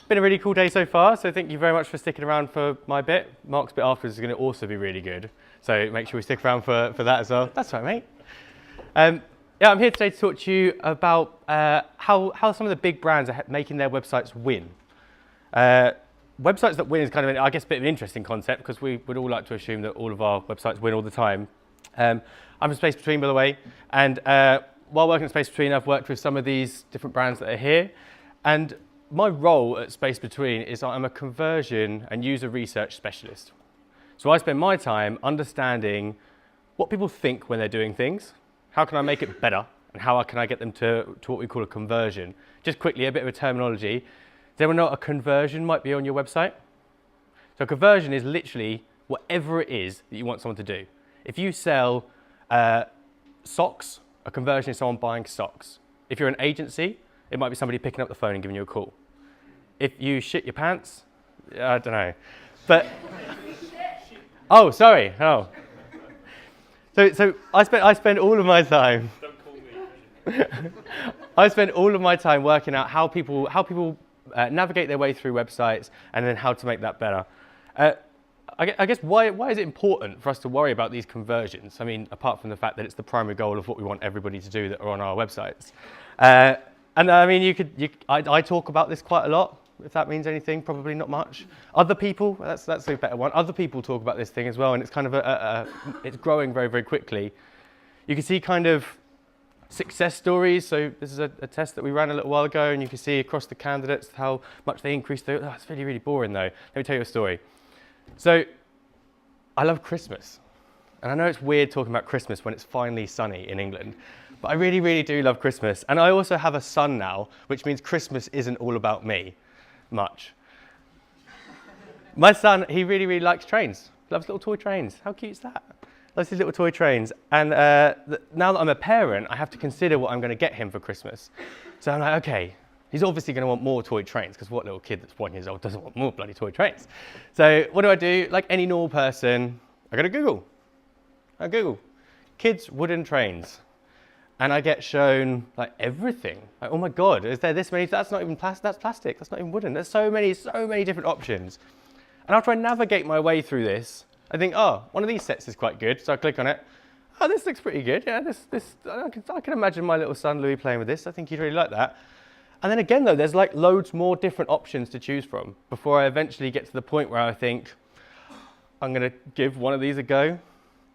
been a really cool day so far, so thank you very much for sticking around for my bit. Mark's bit afterwards is going to also be really good, so make sure we stick around for that as well. That's right, mate. Yeah, I'm here today to talk to you about how some of the big brands are making their websites win. Websites that win is kind of, I guess, a bit of an interesting concept because we would all like to assume that all of our websites win all the time. I'm from Space Between, by the way, and while working at Space Between, I've worked with some of these different brands that are here, and my role at Space Between is I'm a conversion and user research specialist. So I spend my time understanding what people think when they're doing things, how can I make it better, and how can I get them to what we call a conversion. Just quickly, a bit of a terminology. Does anyone know what a conversion might be on your website? So a conversion is literally whatever it is that you want someone to do. If you sell socks, a conversion is someone buying socks. If you're an agency, it might be somebody picking up the phone and giving you a call. If you shit your pants, I don't know. But, oh, sorry, oh. So I spend all of my time. Don't call me. I spend all of my time working out how people navigate their way through websites and then how to make that better. I guess why is it important for us to worry about these conversions? I mean, apart from the fact that it's the primary goal of what we want everybody to do that are on our websites. And I mean, I talk about this quite a lot. If that means anything, probably not much. Other people, that's a better one. Other people talk about this thing as well, and it's kind of it's growing very, very quickly. You can see kind of success stories. So this is a test that we ran a little while ago, and you can see across the candidates how much they increased. Oh, it's really, really boring though. Let me tell you a story. So I love Christmas, and I know it's weird talking about Christmas when it's finally sunny in England, but I really, really do love Christmas. And I also have a son now, which means Christmas isn't all about me much. My son, he really, really likes trains. Loves little toy trains. How cute is that? Loves his little toy trains. And now that I'm a parent, I have to consider what I'm going to get him for Christmas. So I'm like, okay, he's obviously going to want more toy trains, because what little kid that's 1 year old doesn't want more bloody toy trains? So what do? Like any normal person, I go to Google. I Google kids wooden trains. And I get shown like everything. Like, oh my God, is there this many? That's not even plastic, that's plastic, that's not even wooden. There's so many different options. And after I navigate my way through this, I think, oh, one of these sets is quite good. So I click on it. Oh, this looks pretty good. Yeah, I can imagine my little son Louis playing with this. I think he'd really like that. And then again though, there's like loads more different options to choose from before I eventually get to the point where I think, I'm gonna give one of these a go.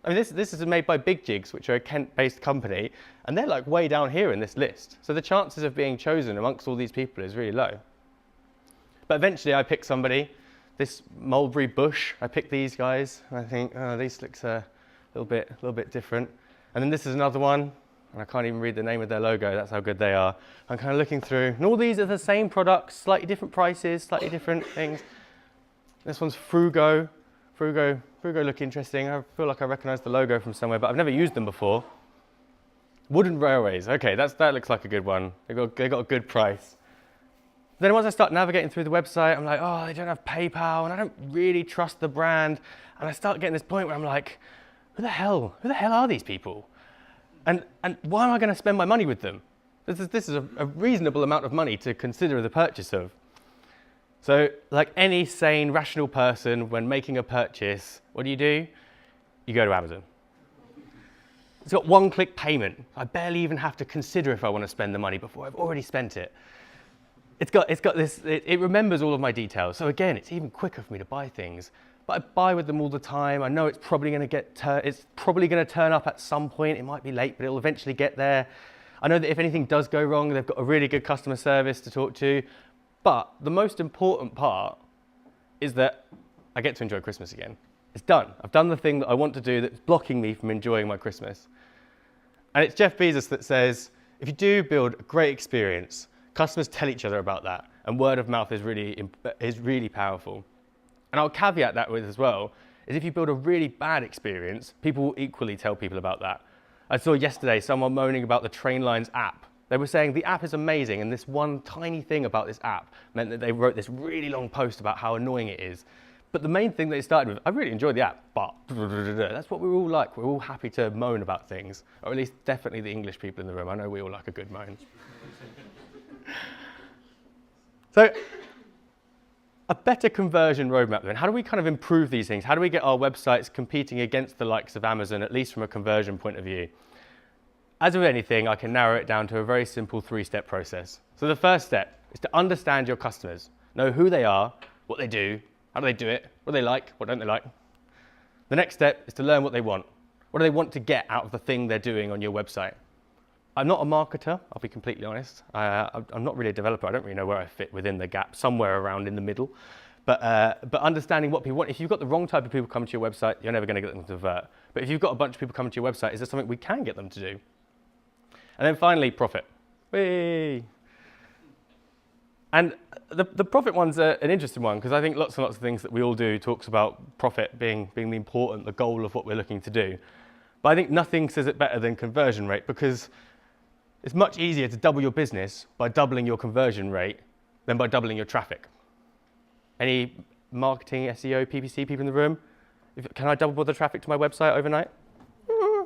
I mean, this is made by Big Jigs, which are a Kent-based company, and they're like way down here in this list. So the chances of being chosen amongst all these people is really low. But eventually I pick somebody, this mulberry bush, I pick these guys, and I think, oh, this looks a little bit different. And then this is another one, and I can't even read the name of their logo, that's how good they are. I'm kind of looking through, and all these are the same products, slightly different prices, slightly different things. This one's Frugo. Frugo look interesting. I feel like I recognize the logo from somewhere, but I've never used them before. Wooden Railways. Okay, that looks like a good one. They got a good price. Then once I start navigating through the website, I'm like, oh, they don't have PayPal, and I don't really trust the brand. And I start getting this point where I'm like, who the hell are these people? And why am I going to spend my money with them? This is a reasonable amount of money to consider the purchase of. So, like any sane, rational person, when making a purchase, what do? You go to Amazon. It's got one-click payment. I barely even have to consider if I want to spend the money before I've already spent it. It's got this. It remembers all of my details. So again, it's even quicker for me to buy things. But I buy with them all the time. I know it's probably going to turn up at some point. It might be late, but it'll eventually get there. I know that if anything does go wrong, they've got a really good customer service to talk to. But the most important part is that I get to enjoy Christmas again. It's done. I've done the thing that I want to do that's blocking me from enjoying my Christmas. And it's Jeff Bezos that says, if you do build a great experience, customers tell each other about that, and word of mouth is really powerful. And I'll caveat that with as well, is if you build a really bad experience, people will equally tell people about that. I saw yesterday someone moaning about the Trainlines app. They were saying the app is amazing, and this one tiny thing about this app meant that they wrote this really long post about how annoying it is. But the main thing they started with, I really enjoyed the app, but that's what we're all like. We're all happy to moan about things, or at least definitely the English people in the room. I know we all like a good moan. So a better conversion roadmap then? How do we kind of improve these things? How do we get our websites competing against the likes of Amazon, at least from a conversion point of view? As with anything, I can narrow it down to a very simple 3-step process. So the first step is to understand your customers. Know who they are, what they do, how do they do it, what do they like, what don't they like. The next step is to learn what they want. What do they want to get out of the thing they're doing on your website? I'm not a marketer, I'll be completely honest. I'm not really a developer. I don't really know where I fit within the gap, somewhere around in the middle. But understanding what people want. If you've got the wrong type of people coming to your website, you're never going to get them to convert. But if you've got a bunch of people coming to your website, is there something we can get them to do? And then finally, profit. Whee! And the profit one's an interesting one, because I think lots and lots of things that we all do talks about profit being the important, the goal of what we're looking to do. But I think nothing says it better than conversion rate, because it's much easier to double your business by doubling your conversion rate than by doubling your traffic. Any marketing, SEO, PPC people in the room? Can I double the traffic to my website overnight?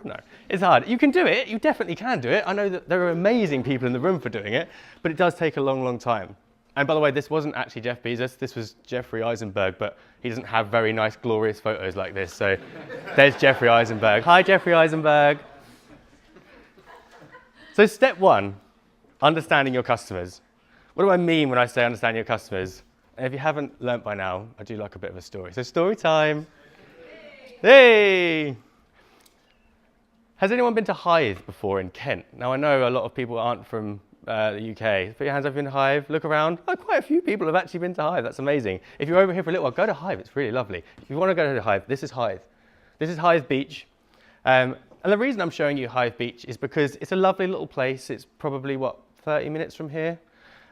No, it's hard. You can do it. You definitely can do it. I know that there are amazing people in the room for doing it, but it does take a long, long time. And by the way, this wasn't actually Jeff Bezos. This was Jeffrey Eisenberg, but he doesn't have very nice, glorious photos like this. So there's Jeffrey Eisenberg. Hi, Jeffrey Eisenberg. So step 1, understanding your customers. What do I mean when I say understand your customers? And if you haven't learnt by now, I do like a bit of a story. So story time. Hey! Has anyone been to Hythe before in Kent? Now, I know a lot of people aren't from the UK. Put your hands up in Hythe, look around. Oh, quite a few people have actually been to Hythe. That's amazing. If you're over here for a little while, go to Hythe. It's really lovely. If you want to go to Hythe, this is Hythe. This is Hythe Beach. And the reason I'm showing you Hythe Beach is because it's a lovely little place. It's probably, 30 minutes from here?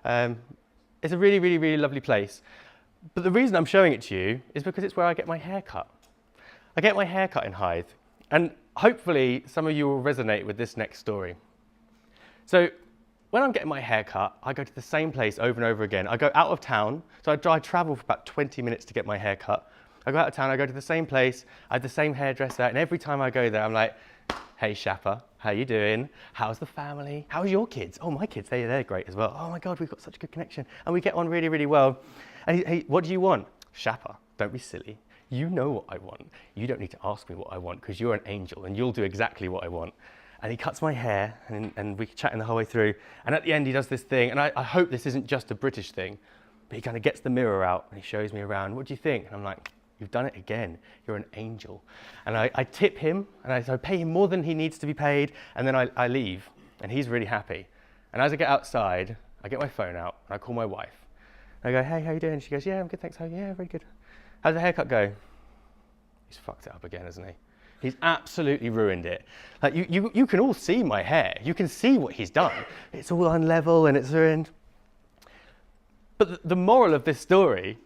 It's a really, really, really lovely place. But the reason I'm showing it to you is because it's where I get my hair cut. I get my hair cut in Hythe. And hopefully some of you will resonate with this next story. So when I'm getting my hair cut, I go to the same place over and over again. I go out of town, so I travel for about 20 minutes to get my hair cut. I go out of town, I go to the same place, I have the same hairdresser, and every time I go there, I'm like, hey Shappa, how you doing? How's the family? How's your kids? Oh, my kids, they're great as well. Oh my God, we've got such a good connection. And we get on really, really well. And hey, what do you want? Shappa, don't be silly. You know what I want. You don't need to ask me what I want, because you're an angel and you'll do exactly what I want. And he cuts my hair, and we chatting the whole way through. And at the end, he does this thing, and I hope this isn't just a British thing, but he kind of gets the mirror out and he shows me around. What do you think? And I'm like, you've done it again. You're an angel. And I tip him, and I pay him more than he needs to be paid, and then I leave, and he's really happy. And as I get outside, I get my phone out, and I call my wife. And I go, hey, how you doing? She goes, yeah, I'm good, thanks. Yeah, very good. How's the haircut go? He's fucked it up again, hasn't he? He's absolutely ruined it. Like you can all see my hair. You can see what he's done. It's all unlevel and it's ruined. But the moral of this story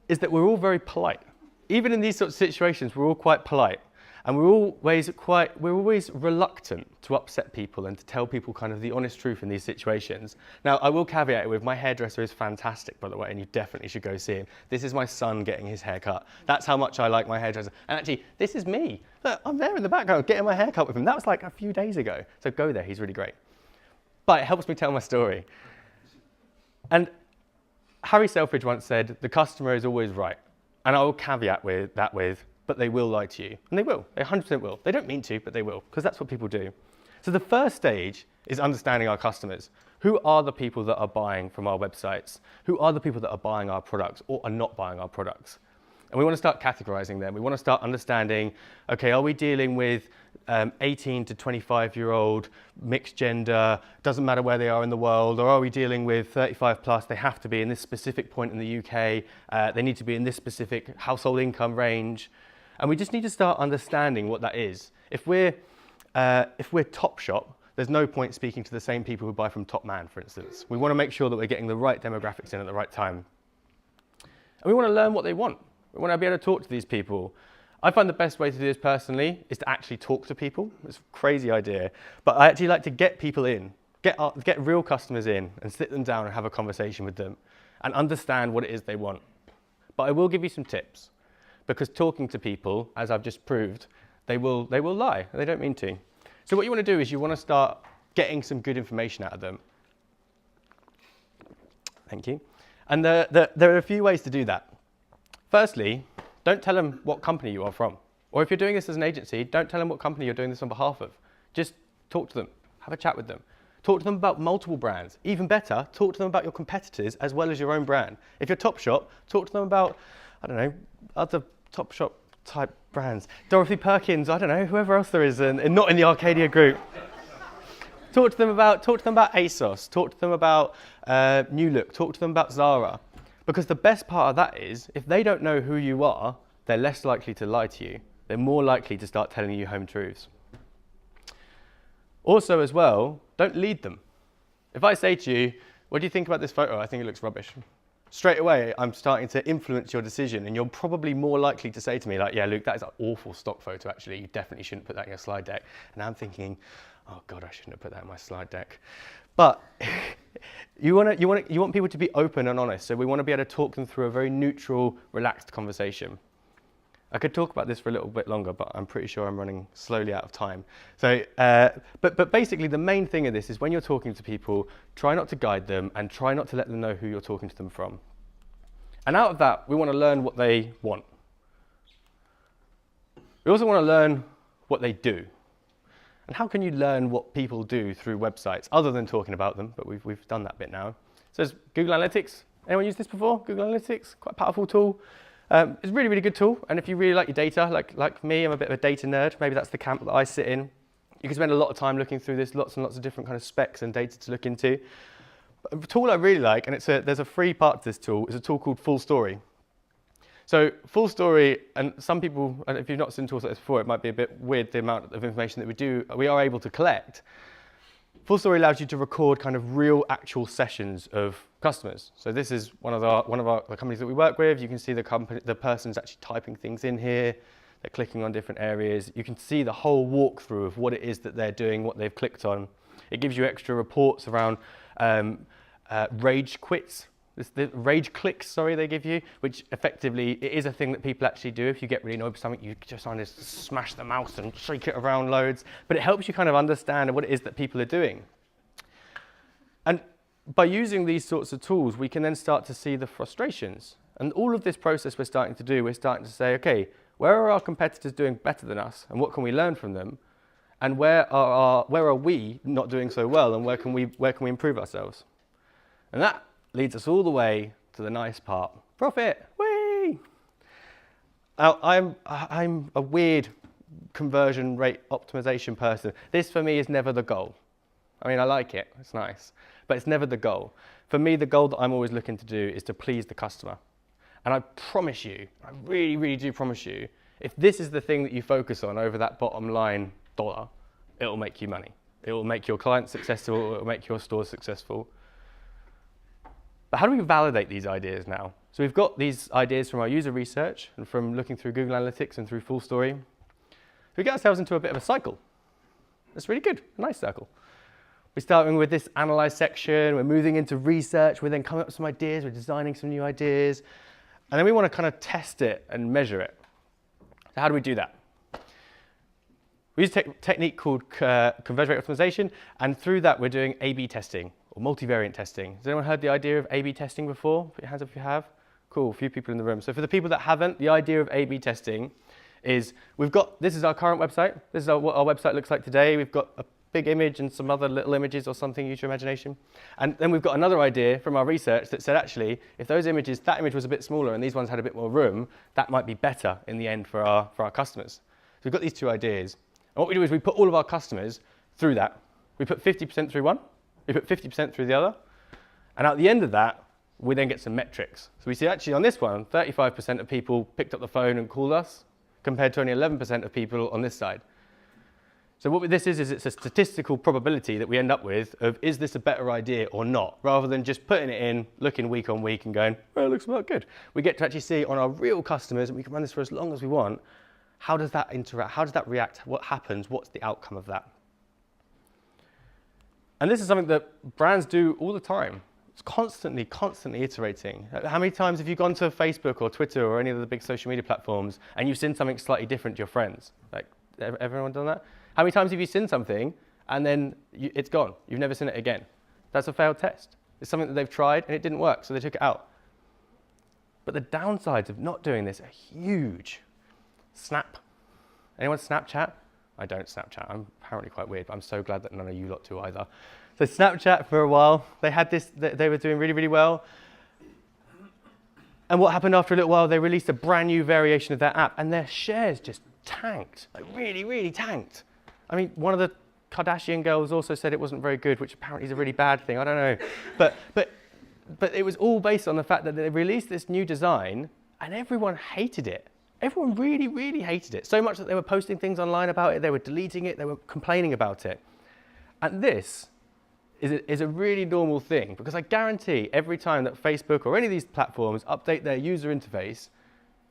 is that we're all very polite. Even in these sorts of situations, we're all quite polite. And we're always reluctant to upset people and to tell people kind of the honest truth in these situations. Now, I will caveat it with, my hairdresser is fantastic, by the way, and you definitely should go see him. This is my son getting his hair cut. That's how much I like my hairdresser. And actually, this is me. Look, I'm there in the background getting my hair cut with him. That was like a few days ago. So go there, he's really great. But it helps me tell my story. And Harry Selfridge once said, the customer is always right. And I will caveat that with, but they will lie to you. And they will, they 100% will. They don't mean to, but they will, because that's what people do. So the first stage is understanding our customers. Who are the people that are buying from our websites? Who are the people that are buying our products or are not buying our products? And we want to start categorizing them. We want to start understanding, okay, are we dealing with 18 to 25-year-old, mixed gender, doesn't matter where they are in the world, or are we dealing with 35 plus, they have to be in this specific point in the UK, they need to be in this specific household income range. And we just need to start understanding what that is. If we're Topshop, there's no point speaking to the same people who buy from Top Man, for instance. We want to make sure that we're getting the right demographics in at the right time. And we want to learn what they want. We want to be able to talk to these people. I find the best way to do this personally is to actually talk to people. It's a crazy idea. But I actually like to get people in, get real customers in and sit them down and have a conversation with them and understand what it is they want. But I will give you some tips. Because talking to people, as I've just proved, they will lie. They don't mean to. So what you want to do is you want to start getting some good information out of them. Thank you. And there are a few ways to do that. Firstly, don't tell them what company you are from. Or if you're doing this as an agency, don't tell them what company you're doing this on behalf of. Just talk to them, have a chat with them. Talk to them about multiple brands. Even better, talk to them about your competitors as well as your own brand. If you're Topshop, talk to them about, I don't know, other Topshop type brands. Dorothy Perkins, I don't know, whoever else there is, and not in the Arcadia group. Talk to them about ASOS. Talk to them about New Look. Talk to them about Zara. Because the best part of that is, if they don't know who you are, they're less likely to lie to you. They're more likely to start telling you home truths. Also as well, don't lead them. If I say to you, what do you think about this photo? I think it looks rubbish. Straight away, I'm starting to influence your decision, and you're probably more likely to say to me, like, yeah, Luke, that is an awful stock photo, actually. You definitely shouldn't put that in your slide deck. And I'm thinking, oh God, I shouldn't have put that in my slide deck. But you want people to be open and honest, so we want to be able to talk them through a very neutral, relaxed conversation. I could talk about this for a little bit longer, but I'm pretty sure I'm running slowly out of time. So, but basically the main thing of this is when you're talking to people, try not to guide them and try not to let them know who you're talking to them from. And out of that, we want to learn what they want. We also want to learn what they do. And how can you learn what people do through websites, other than talking about them, but we've done that bit now. So there's Google Analytics. Anyone used this before? Google Analytics, quite a powerful tool. It's a really, really good tool, and if you really like your data, like me, I'm a bit of a data nerd, maybe that's the camp that I sit in. You can spend a lot of time looking through this, lots and lots of different kind of specs and data to look into. But a tool I really like, and there's a free part to this tool, is a tool called Full Story. So Full Story, and some people, and if you've not seen tools like this before, it might be a bit weird the amount of information that we are able to collect. Full Story allows you to record kind of real, actual sessions of customers. So this is one of the companies that we work with. You can see the person's actually typing things in here. They're clicking on different areas. You can see the whole walkthrough of what it is that they're doing, what they've clicked on. It gives you extra reports around rage quits. The rage clicks, sorry, they give you, which effectively it is a thing that people actually do. If you get really annoyed with something, you just kind of smash the mouse and shake it around loads. But it helps you kind of understand what it is that people are doing. And by using these sorts of tools, we can then start to see the frustrations. And all of this process we're starting to do, we're starting to say, okay, where are our competitors doing better than us? And what can we learn from them? And where are we not doing so well? And where can we improve ourselves? And that leads us all the way to the nice part. Profit, whee! Now, I'm a weird conversion rate optimization person. This for me is never the goal. I mean, I like it, it's nice, but it's never the goal. For me, the goal that I'm always looking to do is to please the customer. And I promise you, I really, really do promise you, if this is the thing that you focus on over that bottom line dollar, it'll make you money. It will make your clients successful, it will make your stores successful. But how do we validate these ideas now? So we've got these ideas from our user research and from looking through Google Analytics and through Full Story. We get ourselves into a bit of a cycle. That's really good, a nice cycle. We're starting with this analyze section, we're moving into research, we're then coming up with some ideas, we're designing some new ideas, and then we want to kind of test it and measure it. So how do we do that? We use a technique called conversion rate optimization, and through that we're doing A/B testing, or multivariate testing. Has anyone heard the idea of A/B testing before? Put your hands up if you have. Cool, a few people in the room. So for the people that haven't, the idea of A/B testing is this is our current website. This is what our website looks like today. We've got a big image and some other little images or something, use your imagination. And then we've got another idea from our research that said, actually, if that image was a bit smaller and these ones had a bit more room, that might be better in the end for our customers. So we've got these two ideas. And what we do is we put all of our customers through that. We put 50% through one, we put 50% through the other, and at the end of that, we then get some metrics. So we see actually on this one, 35% of people picked up the phone and called us, compared to only 11% of people on this side. So what this is it's a statistical probability that we end up with of is this a better idea or not, rather than just putting it in, looking week on week and going, well, it looks about good. We get to actually see on our real customers, and we can run this for as long as we want, how does that interact, how does that react, what happens, what's the outcome of that? And this is something that brands do all the time. It's constantly iterating. How many times have you gone to Facebook or Twitter or any of the big social media platforms and you've seen something slightly different to your friends? Like, everyone done that? How many times have you seen something and then it's gone? You've never seen it again. That's a failed test. It's something that they've tried and it didn't work, so they took it out. But the downsides of not doing this are huge. Snap. Anyone Snapchat? I don't Snapchat. I'm apparently quite weird, but I'm so glad that none of you lot do either. So Snapchat, for a while, they had this, they were doing really, really well. And what happened after a little while, they released a brand new variation of their app, and their shares just tanked, like really, really tanked. I mean, one of the Kardashian girls also said it wasn't very good, which apparently is a really bad thing, I don't know. But it was all based on the fact that they released this new design, and everyone hated it. Everyone really, really hated it, so much that they were posting things online about it, they were deleting it, they were complaining about it. And this is a really normal thing, because I guarantee every time that Facebook or any of these platforms update their user interface,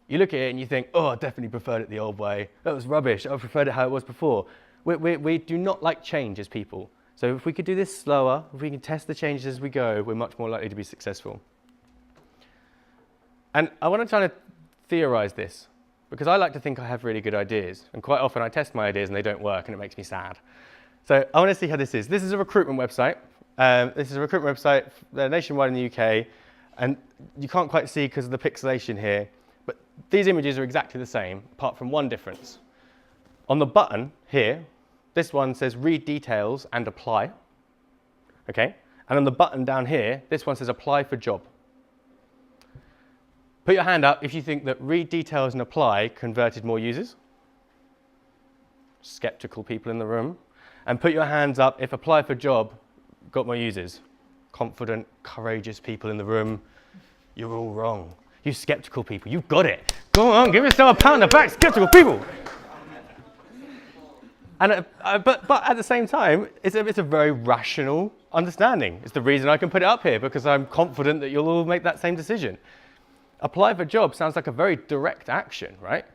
you look at it and you think, oh, I definitely preferred it the old way. That was rubbish. I preferred it how it was before. We do not like change as people. So if we could do this slower, if we can test the changes as we go, we're much more likely to be successful. And I want to try to theorize this, because I like to think I have really good ideas. And quite often I test my ideas and they don't work and it makes me sad. So I want to see how this is. This is a recruitment website. This is a recruitment website. They're nationwide in the UK. And you can't quite see because of the pixelation here. But these images are exactly the same, apart from one difference. On the button here, this one says read details and apply. Okay? And on the button down here, this one says apply for job. Put your hand up if you think that read details and apply converted more users. Skeptical people in the room. And put your hands up if apply for job got more users. Confident, courageous people in the room. You're all wrong. You skeptical people, you've got it. Go on, give yourself a pat on the back, skeptical people. And, but at the same time, it's a very rational understanding. It's the reason I can put it up here, because I'm confident that you'll all make that same decision. Apply for job sounds like a very direct action, right?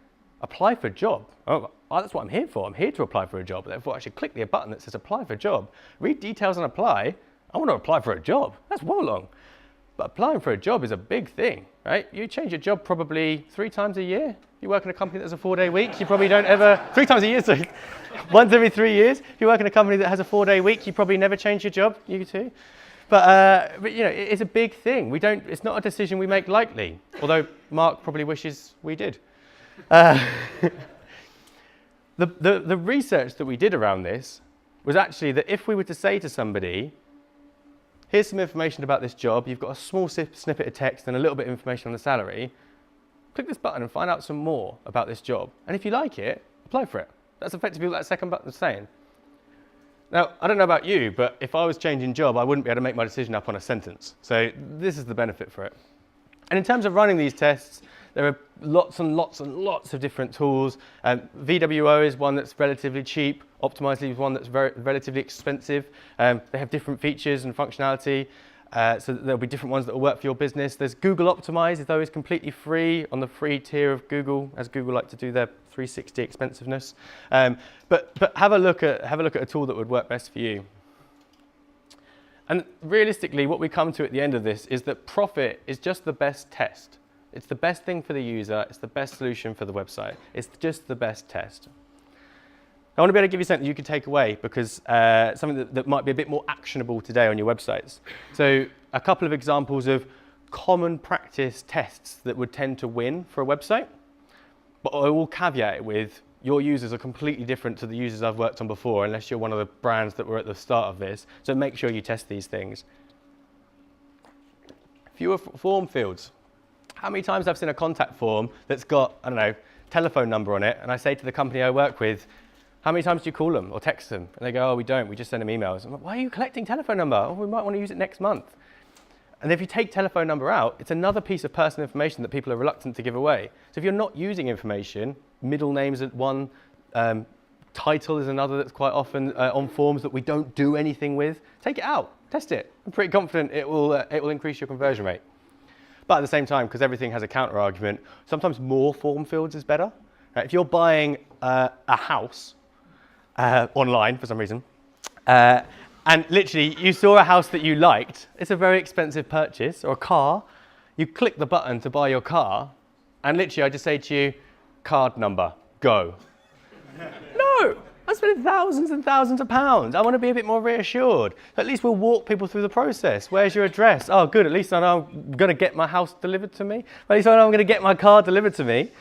Apply for job. Oh, that's what I'm here for. I'm here to apply for a job. Therefore, I should click the button that says apply for job. Read details and apply. I want to apply for a job. That's well long. But applying for a job is a big thing, right? You change your job probably 3 times a year. You work in a company that's a 4-day week, you probably don't ever, 3 times a year, so once every 3 years. If you work in a company that has a 4-day week, you probably never change your job, you too. But you know, it's a big thing. It's not a decision we make lightly, although Mark probably wishes we did. The research that we did around this was actually that if we were to say to somebody, here's some information about this job, you've got a small snippet of text and a little bit of information on the salary, click this button and find out some more about this job. And if you like it, apply for it. That's effectively what that second button is saying. Now, I don't know about you, but if I was changing job, I wouldn't be able to make my decision up on a sentence. So this is the benefit for it. And in terms of running these tests, there are lots and lots and lots of different tools. VWO is one that's relatively cheap. Optimizely is one that's relatively expensive. They have different features and functionality. So there'll be different ones that will work for your business. There's Google Optimize, though is completely free on the free tier of Google, as Google like to do their 360 expensiveness. But have a look at a tool that would work best for you. And realistically, what we come to at the end of this is that profit is just the best test. It's the best thing for the user. It's the best solution for the website. It's just the best test. I want to be able to give you something you can take away, because something that might be a bit more actionable today on your websites. So a couple of examples of common practice tests that would tend to win for a website. But I will caveat it with, your users are completely different to the users I've worked on before, unless you're one of the brands that were at the start of this. So make sure you test these things. Fewer form fields. How many times I've seen a contact form that's got, I don't know, telephone number on it, and I say to the company I work with, how many times do you call them or text them? And they go, oh, we don't, we just send them emails. I'm like, why are you collecting telephone number? Oh, we might want to use it next month. And if you take telephone number out, it's another piece of personal information that people are reluctant to give away. So if you're not using information, middle names at one, title is another that's quite often on forms that we don't do anything with, take it out, test it. I'm pretty confident it will increase your conversion rate. But at the same time, because everything has a counter argument, sometimes more form fields is better. If you're buying a house online for some reason, and literally you saw a house that you liked, it's a very expensive purchase, or a car, you click the button to buy your car, and literally I just say to you, card number, go. No, I'm spending thousands and thousands of pounds. I want to be a bit more reassured. At least we'll walk people through the process. Where's your address? Oh, good. At least I know I'm going to get my house delivered to me. At least I know I'm going to get my car delivered to me.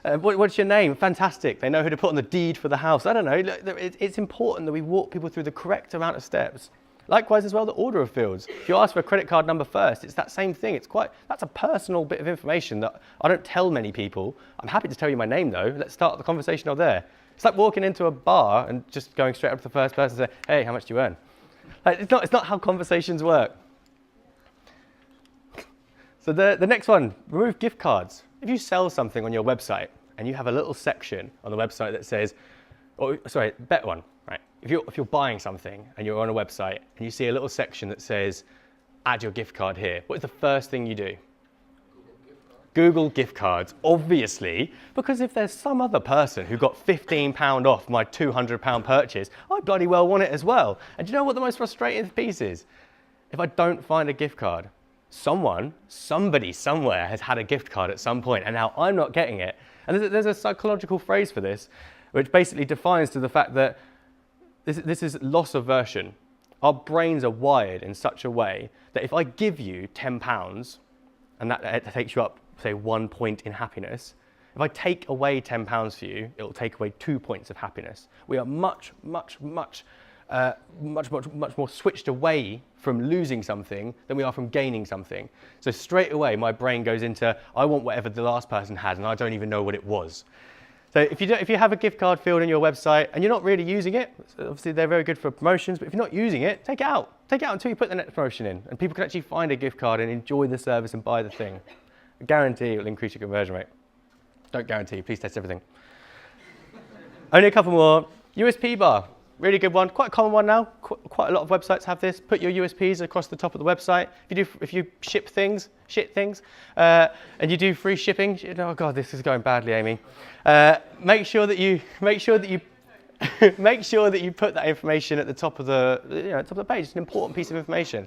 What's your name? Fantastic. They know who to put on the deed for the house. I don't know. It's important that we walk people through the correct amount of steps. Likewise as well, the order of fields. If you ask for a credit card number first, it's that same thing. That's a personal bit of information that I don't tell many people. I'm happy to tell you my name though. Let's start the conversation out there. It's like walking into a bar and just going straight up to the first person and say, hey, how much do you earn? Like, it's not how conversations work. So the next one, remove gift cards. If you sell something on your website and you have a little section on the website that says, better one, right? If you're buying something and you're on a website and you see a little section that says, add your gift card here, what is the first thing you do? Google gift cards, obviously, because if there's some other person who got £15 off my £200 purchase, I bloody well want it as well. And do you know what the most frustrating piece is? If I don't find a gift card, somebody somewhere has had a gift card at some point, and now I'm not getting it. And there's a psychological phrase for this, which basically defines to the fact that this is loss aversion. Our brains are wired in such a way that if I give you £10, and that takes you up, say, 1 point in happiness, if I take away £10 for you, it'll take away 2 points of happiness. We are much more switched away from losing something than we are from gaining something. So straight away, my brain goes into, I want whatever the last person had, and I don't even know what it was. So if you have a gift card field on your website and you're not really using it, obviously they're very good for promotions, but if you're not using it, take it out. Take it out until you put the next promotion in, and people can actually find a gift card and enjoy the service and buy the thing. I guarantee it will increase your conversion rate. Don't guarantee, please test everything. Only a couple more. USP bar, really good one, quite a common one now. Quite a lot of websites have this. Put your USPs across the top of the website. If you ship things, and you do free shipping, oh God, this is going badly, Amy. Make sure that you make sure that you put that information at the top of the page. It's an important piece of information.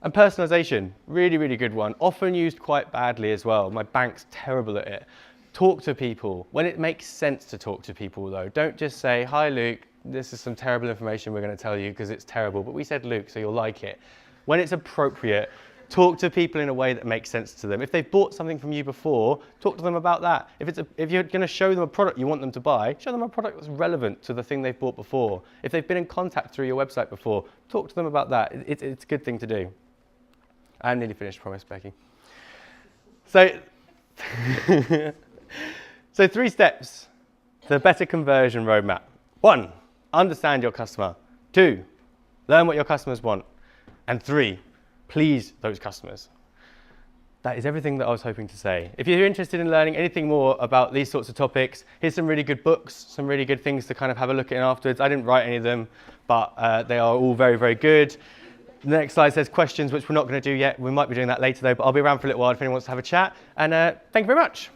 And personalization, really, really good one. Often used quite badly as well. My bank's terrible at it. Talk to people when it makes sense to talk to people though. Don't just say, hi Luke, this is some terrible information we're going to tell you because it's terrible, but we said Luke, so you'll like it. When it's appropriate, talk to people in a way that makes sense to them. If they've bought something from you before, talk to them about that. If you're going to show them a product you want them to buy, show them a product that's relevant to the thing they've bought before. If they've been in contact through your website before, talk to them about that. It's a good thing to do. I'm nearly finished, promise, Becky. So 3 steps to a better conversion roadmap. 1, understand your customer. 2, learn what your customers want. And 3, please those customers. That is everything that I was hoping to say. If you're interested in learning anything more about these sorts of topics, here's some really good books, some really good things to kind of have a look at afterwards. I didn't write any of them, but they are all very, very good. The next slide says questions, which we're not going to do yet. We might be doing that later though, but I'll be around for a little while if anyone wants to have a chat. And thank you very much.